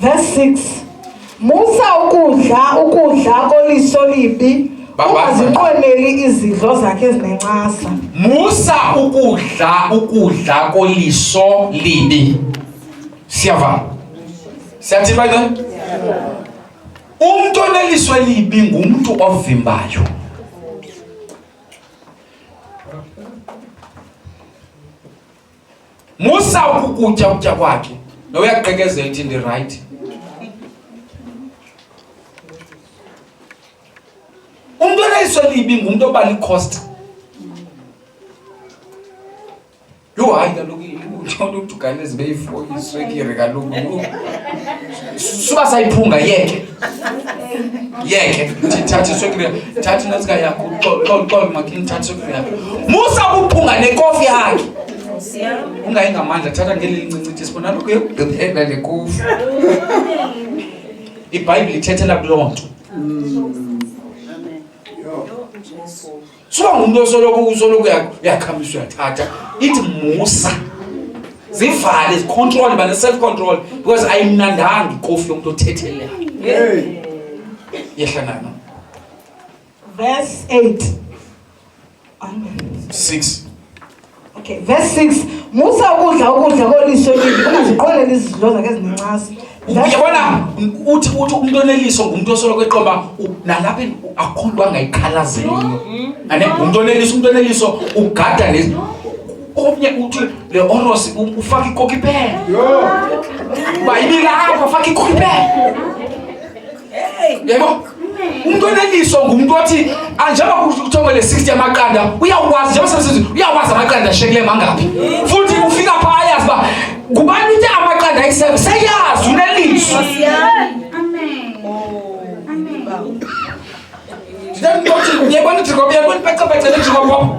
Verse 6. Musa ukudla koliso libi ungazinqweneli izidlo zakhe ezinencasa. Musa ukudla koliso libi. Siyava? Siyathi bayini? Umuntu oneliso libi ngumuntu ovimbayo. Musa ukutya kwakhe noyaqekezela ithi ndi right. Umuntu oneliso libi ngumuntu obali cost. Yo hayi kaloku umuntu uganeze beyi4 iswekire kaloku. Suba sayiphunga yeke thatha iswekire thatha nasika yakho xol makini thatha iswekire yakho. Musa uphunga nekofi yakhe. Ungayingamandla thatha ngeleli ncinci sibona lokho yokugqibela lekofi. iBhayibheli ithethela kulonto. So umuntu usoloko yakhamiswa yathatha ithi Musa zivale control by self control because ayimnandanga ikofi yomuntu othethelayo. Yehlana. Verse 8. 6. Okay, verse 6. Musa ukudla koliso libi ungaziqoneli izidlo zakhe ezinencasa. Uyabona uthi umuntu oneliso ngumuntu osoloko eqoba nalapha akhulu angayikhalazeliyo. Ane umuntu oneliso ugada lezi omnye uthi le oros ufaka ikoki phela. Bayibila apha ufaka ikoki phela. Yebo. Umuntu oneliso ngumuntu othi anjaba kuthongele 60 yamaqanda uyakwazi njengoba semsizini uyakwazi amaqanda shekile mangapi. Futhi ufika pha ayazi ba kubani uthi amaqanda ayisebe seyazi uneliso. Amen. Amen. Then don't you want to go beyond one pack of the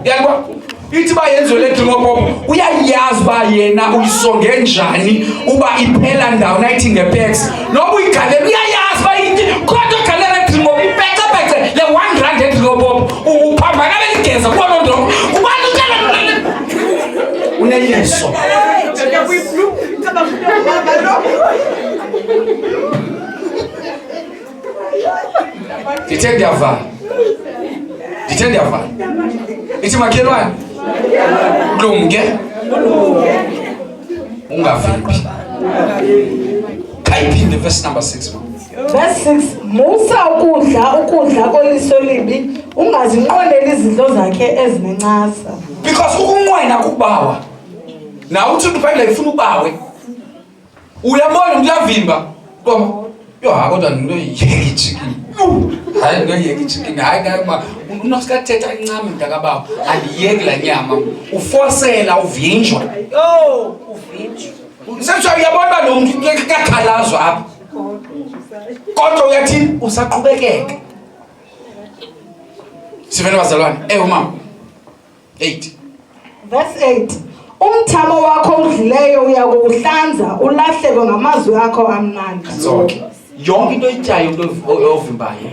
yabo. Ithi bayenzo le drop uyayazi ba yena uyisonge njani uba iphela ndawo nayithi ngepex noba uyigalela uyayazi ba ithi kodwa galela drop ipeka le 1 rand drop uphambana beligeza kulo ndo ubani utela uneliso. Ditende ava ithi makhelwane kulunge ungavimbi. Kayiphinde verse number 6. Verse 6. Musa ukudla koliso libi ungazinqweneli izidlo zakhe ezinencasa. Because ukunqwena kubawa na uthi uBhayibheli ifuna ubawe uyabona umuntu uyavimba ngoba yo kodwa into yiyeki chicken hayi into yiyeki chicken hayi ngaba unosikathetha incame mntakabawo andiyeki la nyama uforsela uvinjwa Uvinjwa. Senzo uyabona lo muntu kakhalazwa apha kodwa uyathini usaqhubekeka. Sivele bazalwane mama 8. Verse 8. Umthamo wakho udlileyo uyakuhlanza ulahleko ngamazwi akho amnandi. Zonke yonke into oyityayo umuntu ovimbayo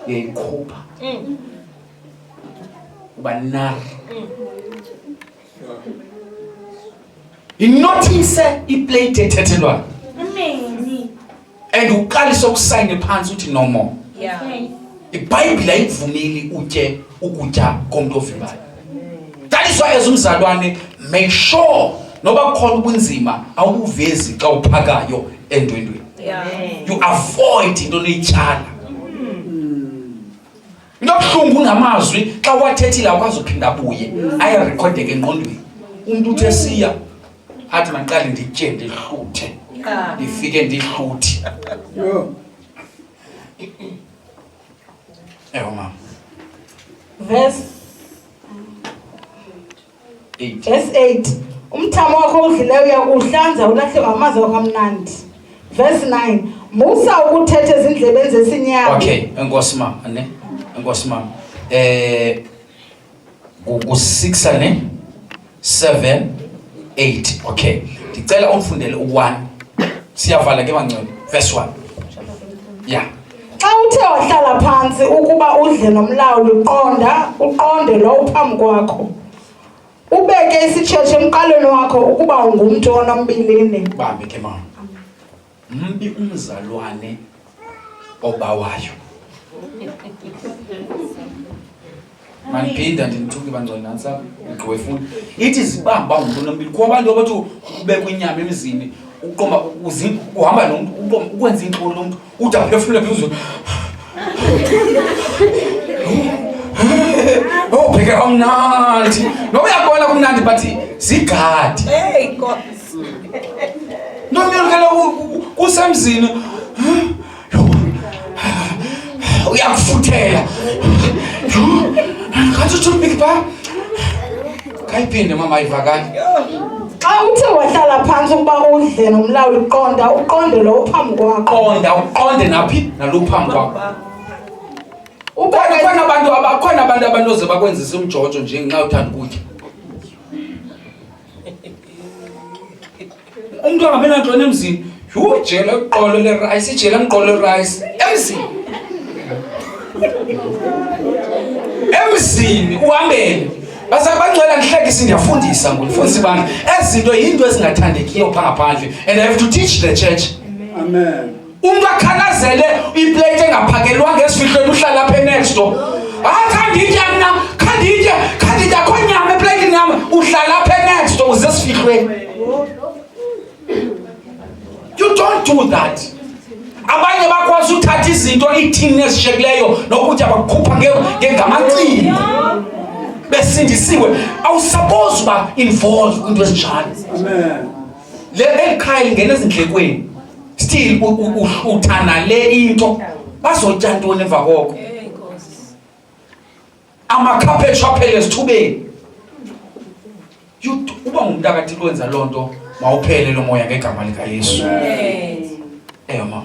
uyayikhupha. Uba nari. Inothise iplate ethethelwayo. Amen. And uqalisa ukusayine phansi uthi no more. Yeah. iBhayibheli ayivumeli utye ukutya komuntu ovimbayo. That is why as umzalwane make sure noba khona ubunzima awuvezi xa uphakayo endwendweni. Yeah. You avoid into leyityala. Nobuhlungu ngamazwi xa wathethile akwazi uphinda abuye ayarekhodeke engqondweni. Umuntu uthe siya athi maqale nditye ndihluthe ndifike ndihluthi. Mama. Verse 8. Verse 8. Umthamo wakho udlileyo uyakuhlanza ulahle ngamazwi akho amnandi. Verse 9. Musa ukuthethe ezindlebeni zesinyama. Okay, enkosi mama, ne? Enkosi mama. Ku6 ne? 7 8. Okay. Ndicela umfundele u1. Siyavala ke mangcwele. Verse 1. Yeah. Xa uthe wahlala phansi ukuba udle nomlawuli uqonde lo uphambi kwakho. Ubeke isitshetshe emqalweni wakho ukuba ungumntu onombilini. Bambe ke mama. mbi umzalwane obawayo. Maniphinda ndinithuke bangcwele nansa ngigqwefuna. Ithi zibamba umuntu onombili. Kuba abantu abathi ubekwe inyama emizini uqomba uhamba nomuntu ukwenza inhlolo lomuntu uthi aphefumule phezulu. Oh pheka kamnandi. Noma uyabona kumnandi but zigadi. Hey Nkosi. Nomyolukela usemzini. Uyakufuthela. Ngathi uthulibiki ba. Kayiphinde mama ayivakali. Xa uthe wahlala phansi ukuba udle nomlawuli uqonde lo phambi kwakho. Uqonde naphi nalo phambi kwakho. Khona abantu abanoze bakwenzisa umjojo nje ngenxa uthanda ukutya. Umuntu angamena ntoni emzini? Jela uqolo le rice, jela ngiqolo rice. Emzini uhambele. Basabangcwela ngihlekisa ndiyafundisa ngolifundisa abantu. Ezinto yinto ezingathandekiyo phangaphandle and I have to teach the church. Amen. Umuntu akhalazele iplate engaphakelwanga esifihlweni uhlala apha next door. Khanditya mna, khanditya akho nyama eplate nyama uhlala apha next door uze esifihlweni. You don't do that. Abanye bakwazi uthatha izinto ithini ezishekileyo nokutya bakukhupha ngamacini. Besindisiwe. Awusuppose uba involved into ezinjalo. Amen. Le ekhaya ingena ezindlekweni. Still uthana le into bazotya ntoni emva koko. Amakhaphetshu aphele esithubeni. Uba ngumuntu akathi kwenza loo nto mawuphele lo moya ngegama likaYesu. Mama.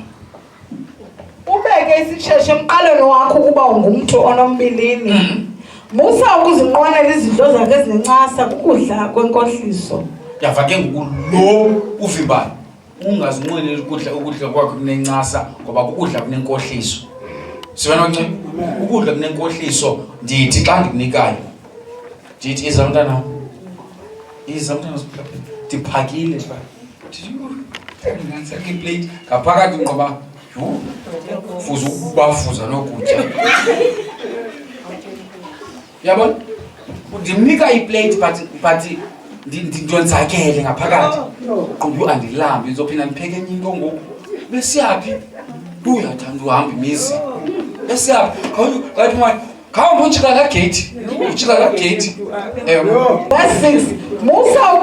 Ubeke isitsheshe emqalweni wakho ukuba ungumntu onombilini. Musa ukuzinqwenela izidlo zakhe ezinencasa kukudla kwenkohliso. Yava ke ngoku lo uvimbayo. Ungazinqweneli ukudla kwakho kunencasa ngoba ukudla kunenkohliso. Sibona nje ukudla kunenkohliso ndithi xa ndikunikayo. Ndithi iza mntana. Iza mntana ndiphakile ba. Ndithi plate ngaphakathi ngoba fuza ukubafuza nokutya. Yabona? Ndimnika iplate but ndiyonzakele ngaphakathi. Qumbu andilambi ngizophinda ndipheke enye into ngoku. Besiyaphi? Uyathanda uhamba imizi. Besiyaphi? Ngathi manje khawumbe ujika la gate. Ujika la gate. Verse 6. Musa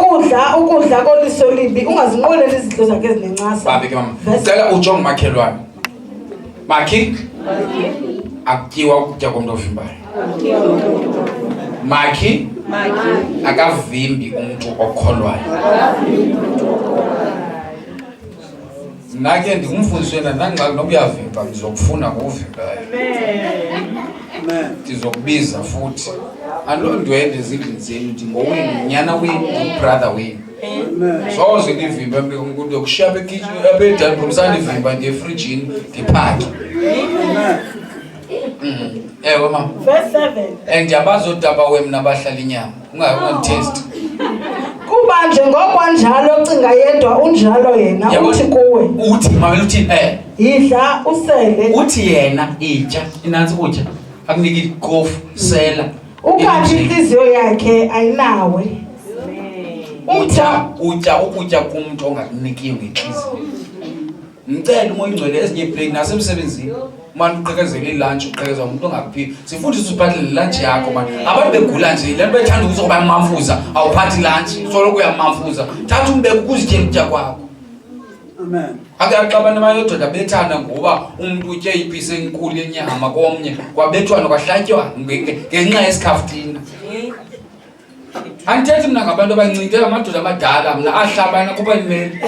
ukudla koliso libi ungazinqweneli izidlo zakhe ezinencasa. Babe ke mama. Ucela ujonge makhelwane. Makhi? Akutyiwa ukutya komuntu ovimbayo. Makhi? Akavimbi umuntu okholwayo. Nake ndingumfundisi wena nangxa nokuyavimba ngizokufuna ngokuvimbayo. Amen. Ndizokubiza futhi. Andondwende ezindlini zenu ndingowenu nyana wenu brother wenu. Soze ndivimba umuntu yokushiya bekitchen ebedani bomsana ivimba ngefrijini ndiphake. Ewe mama. Verse 7. Ndiyabazodaba wemna abahlala inyama. Ungayikho Kuba nje ngokwanjalo ocinga yedwa unjalo yena uthi kuwe. Uthi mama uthi Yidla usele. Uthi yena itya inantsi ukutya. Akunika ikofu sela. Ukanti inhliziyo yakhe ayinawe. Utya ukutya kumuntu ongakunikiyo ngenhliziyo. Ngicela umoya ingcwele ezinye iplate nasemsebenzini. Manje uqhekezela ilunch uqhekeza umuntu ongaphi. Sifundisa usiphathele lunch yakho manje. Abantu begula nje lento bethanda ukuzoba mamfuza awuphathi lunch soloko uyamamfuza. Thatha umbeke ukuzityela ukutya kwakho. Amen. Akaxabana amadoda bethanda ngoba umuntu utye ipisi enkulu yenyama komnye kwabethwana kwahlatywana ngenxa yesikhafuthina. Andithethi mna ngabantu abancinci amadoda amadala mna ahlabana kuba nimele.